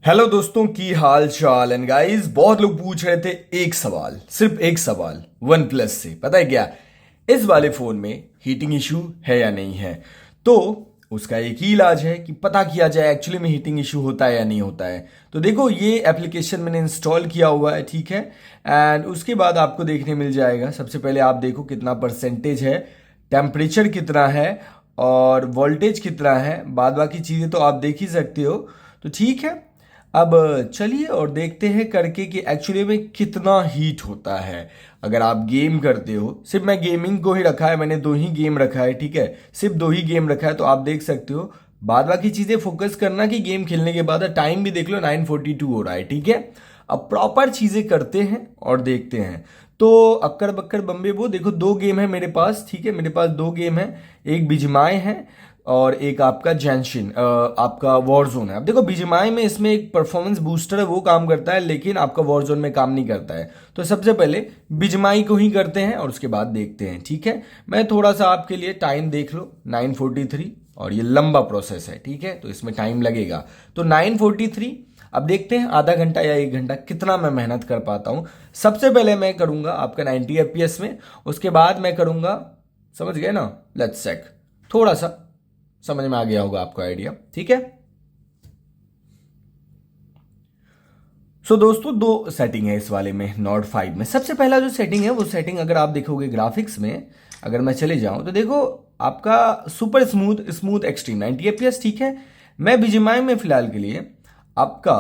Hello दोस्तों की हाल चाल एंड गाइस बहुत लोग पूछ रहे थे एक सवाल, सिर्फ एक सवाल वन प्लस से, पता है क्या? इस वाले फोन में हीटिंग इशू है या नहीं है? तो उसका एक ही इलाज है कि पता किया जाए एक्चुअली में हीटिंग इशू होता है या नहीं होता है। तो देखो ये एप्लीकेशन मैंने इंस्टॉल किया हुआ है, ठीक है। एंड उसके बाद आपको देखने मिल जाएगा, सबसे पहले आप देखो कितना परसेंटेज है, टेम्परेचर कितना है और वोल्टेज कितना है, बाद बाकी चीज़ें तो आप देख ही सकते हो। तो ठीक है, अब चलिए और देखते हैं करके कि एक्चुअली में कितना हीट होता है। अगर आप गेम करते हो, सिर्फ मैं गेमिंग को ही रखा है, मैंने दो ही गेम रखा है, ठीक है, सिर्फ दो ही गेम रखा है, तो आप देख सकते हो। बाद बाकी चीज़ें फोकस करना कि गेम खेलने के बाद टाइम भी देख लो, 9:42 हो रहा है, ठीक है। अब प्रॉपर चीज़ें करते हैं और देखते हैं। तो अक्कर बक्कर बम्बे वो देखो, दो गेम है मेरे पास, ठीक है, मेरे पास दो गेम है, एक बिजमाए है और एक आपका जैनशिन आपका वॉरजोन है। अब देखो बीजीएमआई में इसमें एक परफॉर्मेंस बूस्टर है, वो काम करता है, लेकिन आपका वॉरजोन में काम नहीं करता है। तो सबसे पहले बीजीएमआई को ही करते हैं और उसके बाद देखते हैं, ठीक है। मैं थोड़ा सा आपके लिए टाइम देख लो, 9:43, और ये लंबा प्रोसेस है, ठीक है, तो इसमें टाइम लगेगा। तो 9:43, अब देखते हैं आधा घंटा या एक घंटा कितना मैं मेहनत कर पाता हूँ। सबसे पहले मैं करूंगा आपका 90 FPS में, उसके बाद मैं करूंगा, समझ गए ना, लेट्स चेक। थोड़ा सा समझ में आ गया होगा आपको आइडिया, ठीक है। दोस्तों दो सेटिंग है इस वाले में, नॉट 5 में। सबसे पहला जो सेटिंग है वो सेटिंग अगर आप देखोगे ग्राफिक्स में, अगर मैं चले जाऊं तो देखो आपका super smooth smooth extreme 90 FPS, ठीक है। मैं बीजीएमआई में फिलहाल के लिए आपका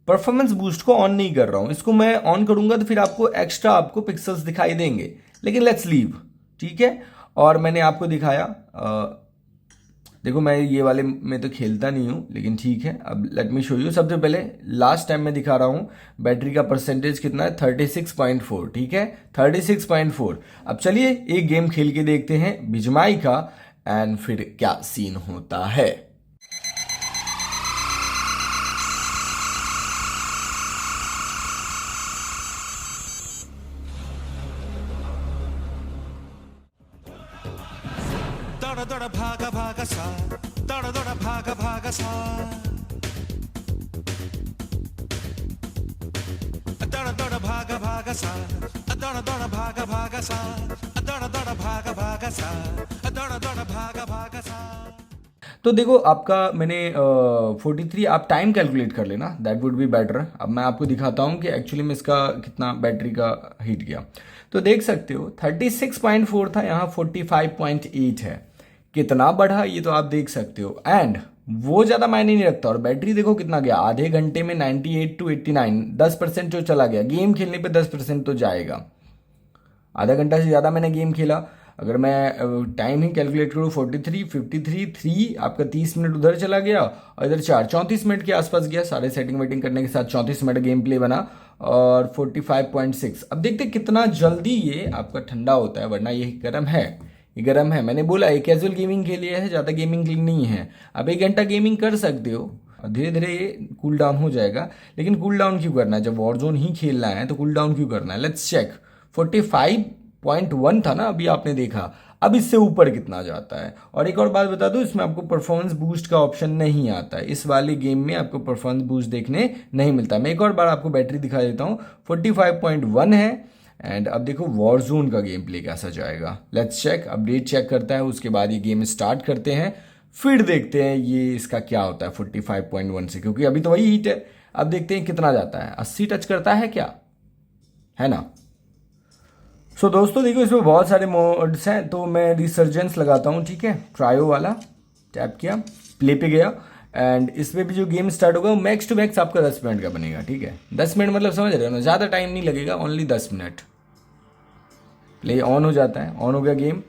परफॉर्मेंस बूस्ट को ऑन नहीं कर रहा हूं, इसको मैं ऑन करूंगा तो फिर आपको एक्स्ट्रा आपको पिक्सल्स दिखाई देंगे, लेकिन लेट्स लीव, ठीक है। और मैंने आपको दिखाया, देखो मैं ये वाले में तो खेलता नहीं हूँ, लेकिन ठीक है, अब लेट मी शो यू। सबसे पहले लास्ट टाइम मैं दिखा रहा हूँ बैटरी का परसेंटेज कितना है, 36.4, ठीक है, 36.4। अब चलिए एक गेम खेल के देखते हैं बिजमाई का, एंड फिर क्या सीन होता है। दौड़ दौड़ भागा भागा सा, दौड़ दौड़ भागा भागा सा, दौड़ दौड़ भागा भागा सा, दौड़ दौड़ भागा भागा सा, दौड़ दौड़ भागा भागा सा, दौड़ दौड़ भागा भागा सा। तो देखो आपका मैंने 43, आप टाइम कैलकुलेट कर लेना, दैट वुड बी बेटर। अब मैं आपको दिखाता हूँ कि एक्चुअली में इसका कितना बैटरी का हीट गया। तो देख सकते हो 36.4 था, यहाँ 45.8 है। कितना बढ़ा ये तो आप देख सकते हो, एंड वो ज़्यादा मायने नहीं रखता। और बैटरी देखो कितना गया, आधे घंटे में 98 to 89, 10% जो चला गया। गेम खेलने पे 10% तो जाएगा, आधा घंटा से ज़्यादा मैंने गेम खेला। अगर मैं टाइम ही कैलकुलेट करूँ, 43, 53, 3, आपका 30 मिनट उधर चला गया और इधर 34 मिनट के आसपास गया, सारे सेटिंग वेटिंग करने के साथ 34 मिनट गेम प्ले बना, और 45.6। अब देखते कितना जल्दी ये आपका ठंडा होता है, वरना ये गर्म है, ये गर्म है। मैंने बोला ये कैजुअल गेमिंग के लिए है, ज़्यादा गेमिंग के लिए नहीं है। अब एक घंटा गेमिंग कर सकते हो, धीरे धीरे ये कूल डाउन हो जाएगा। लेकिन कूल डाउन क्यों करना है, जब वॉरजोन ही खेलना है तो कूल डाउन क्यों करना है? Let's check. 45.1 था ना अभी आपने देखा, अब इससे ऊपर कितना जाता है। और एक और बात बता दूं, इसमें आपको परफॉर्मेंस बूस्ट का ऑप्शन नहीं आता है, इस वाले गेम में आपको परफॉर्मेंस बूस्ट देखने नहीं मिलता। मैं एक और बार आपको बैटरी दिखा देता हूँ, 45.1 है। एंड अब देखो वॉरजोन का गेम प्ले कैसा जाएगा, लेट्स चेक। अपडेट चेक करता है, उसके बाद ये गेम स्टार्ट करते हैं, फिर देखते हैं ये इसका क्या होता है 45.1 से, क्योंकि अभी तो वही हीट है। अब देखते हैं कितना जाता है, 80 टच करता है क्या, है ना। दोस्तों देखो इसमें बहुत सारे मोड्स हैं, तो मैं रिसर्जेंस लगाता हूँ, ठीक है, ट्रायो वाला टैप किया, प्ले पे गया, एंड इसमें भी जो गेम स्टार्ट होगा वो मैक्स टू मैक्स आपका 10 मिनट का बनेगा, ठीक है। 10 मिनट मतलब समझ रहे हो ना, ज़्यादा टाइम नहीं लगेगा, ओनली 10 मिनट। प्ले ऑन हो जाता है, ऑन हो गया गेम।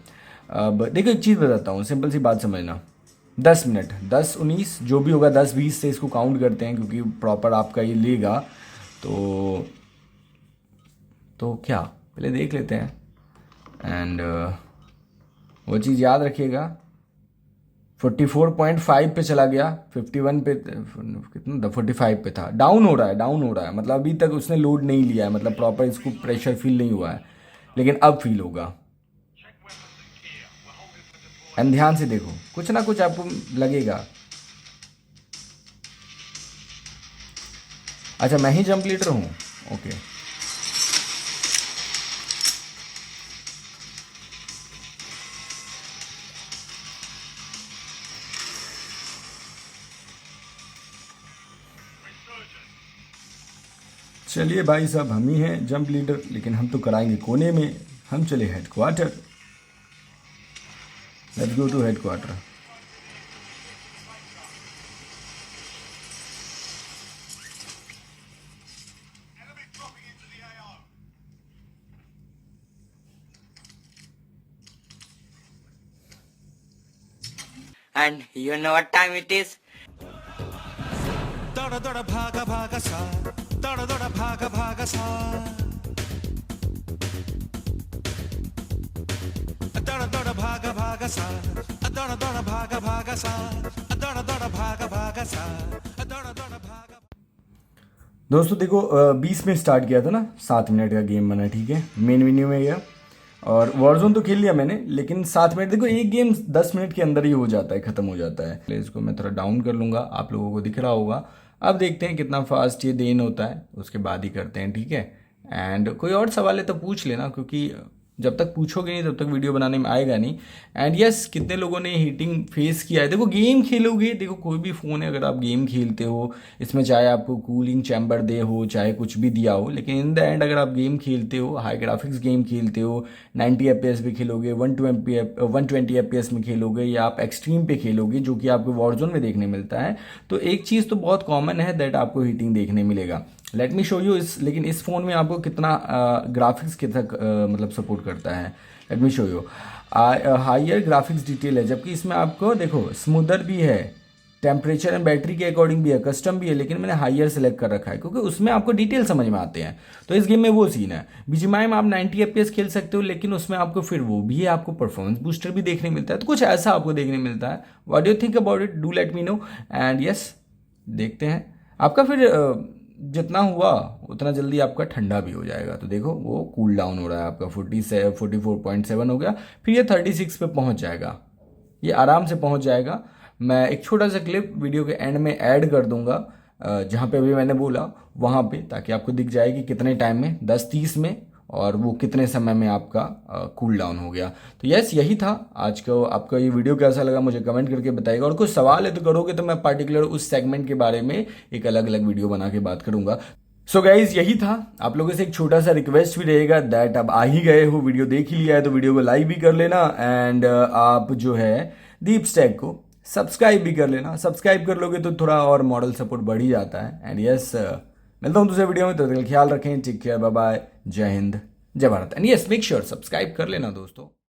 अब देखो एक चीज़ बताता हूँ, सिंपल सी बात समझना, 10 मिनट, 10 19 जो भी होगा, 10 20 से इसको काउंट करते हैं, क्योंकि प्रॉपर आपका ये लेगा। तो क्या पहले देख लेते हैं, एंड वो चीज़ याद रखिएगा। 44.5 पे चला गया, 51 पे, कितना था, 45 पे था। डाउन हो रहा है, डाउन हो रहा है, मतलब अभी तक उसने लोड नहीं लिया है, मतलब प्रॉपर इसको प्रेशर फील नहीं हुआ है, लेकिन अब फील होगा। एंड ध्यान से देखो, कुछ ना कुछ आपको लगेगा। अच्छा मैं ही जंप लीडर हूँ, ओके। चलिए भाई साहब, हम ही हैं जंप लीडर, लेकिन हम तो कराएंगे कोने में। हम चले headquarter, let's go to headquarter. And you know what time it is? दौड़ दौड़ भागा भागा सा, दौड़ दौड़ भागा भागा सा, दौड़ दौड़ भागा भागा सा, दौड़ दौड़ भागा भागा सा, दौड़ दौड़ भागा भागा सा, दौड़ दौड़ भागा। दोस्तों देखो 20 में स्टार्ट किया था ना, 7 मिनट का गेम बना, ठीक है। मेन मेन्यू में गया और वॉरजोन तो खेल लिया मैंने, लेकिन 7 मिनट, देखो एक गेम 10 मिनट के अंदर ही हो जाता है, ख़त्म हो जाता है। प्ले इसको मैं थोड़ा डाउन कर लूँगा, आप लोगों को दिख रहा होगा। अब देखते हैं कितना फास्ट ये देन होता है, उसके बाद ही करते हैं, ठीक है। एंड कोई और सवाल है तो पूछ लेना, क्योंकि जब तक पूछोगे नहीं तब तक वीडियो बनाने में आएगा नहीं। एंड यस, कितने लोगों ने हीटिंग फेस किया है। देखो गेम खेलोगे, देखो कोई भी फ़ोन है, अगर आप गेम खेलते हो, इसमें चाहे आपको कूलिंग चैम्बर दे हो, चाहे कुछ भी दिया हो, लेकिन इन द एंड अगर आप गेम खेलते हो, हाई ग्राफिक्स गेम खेलते हो, 90 FPS पे खेलोगे, 120 FPS में खेलोगे, या आप एक्सट्रीम पे खेलोगे, जो कि आपको वॉरजोन में देखने मिलता है, तो एक चीज़ तो बहुत कॉमन है, दैट आपको हीटिंग देखने मिलेगा। लेट मी शो यू लेकिन इस फ़ोन में आपको कितना ग्राफिक्स कितना मतलब सपोर्ट करता है। Let me show you, higher graphics detail है, जबकि इसमें आपको देखो स्मूदर भी है, टेम्परेचर एंड बैटरी के अकॉर्डिंग भी है, कस्टम भी है, लेकिन मैंने हायर सेलेक्ट कर रखा है क्योंकि उसमें आपको डिटेल समझ में आते हैं। तो इस गेम में वो सीन है। बीजीएमआई में आप 90 FPS खेल सकते हो, लेकिन उसमें आपको फिर वो भी है, आपको परफॉर्मेंस बूस्टर भी देखने मिलता है, तो कुछ ऐसा आपको देखने मिलता है। What do you think about it, do let me know. And yes, देखते हैं आपका फिर जितना हुआ उतना जल्दी आपका ठंडा भी हो जाएगा। तो देखो वो कूल डाउन हो रहा है, आपका 44.7 हो गया, फिर ये 36 पे पहुंच जाएगा, ये आराम से पहुंच जाएगा। मैं एक छोटा सा क्लिप वीडियो के एंड में ऐड कर दूंगा, जहाँ पे अभी मैंने बोला वहाँ पे, ताकि आपको दिख जाए कि कितने टाइम में, 10:30 में, और वो कितने समय में आपका कूल डाउन हो गया। तो यस, यही था आज का। आपका ये वीडियो कैसा लगा मुझे कमेंट करके बताइएगा, और कुछ सवाल है तो करोगे तो मैं पार्टिकुलर उस सेगमेंट के बारे में एक अलग अलग वीडियो बना के बात करूंगा। सो गाइज, यही था। आप लोगों से एक छोटा सा रिक्वेस्ट भी रहेगा, दैट अब आ ही गए हो, वीडियो देख ही लिया है तो वीडियो को लाइक भी कर लेना, एंड आप जो है दीप स्टैक को सब्सक्राइब भी कर लेना। सब्सक्राइब कर लोगे तो थोड़ा और मॉडल सपोर्ट बढ़ ही जाता है। एंड यस, मिलता हूँ दूसरे वीडियो में, तो ख्याल रखें, टेक केयर, बाय बाय, जय हिंद, जय Bharat. And yes, make sure subscribe कर लेना दोस्तों।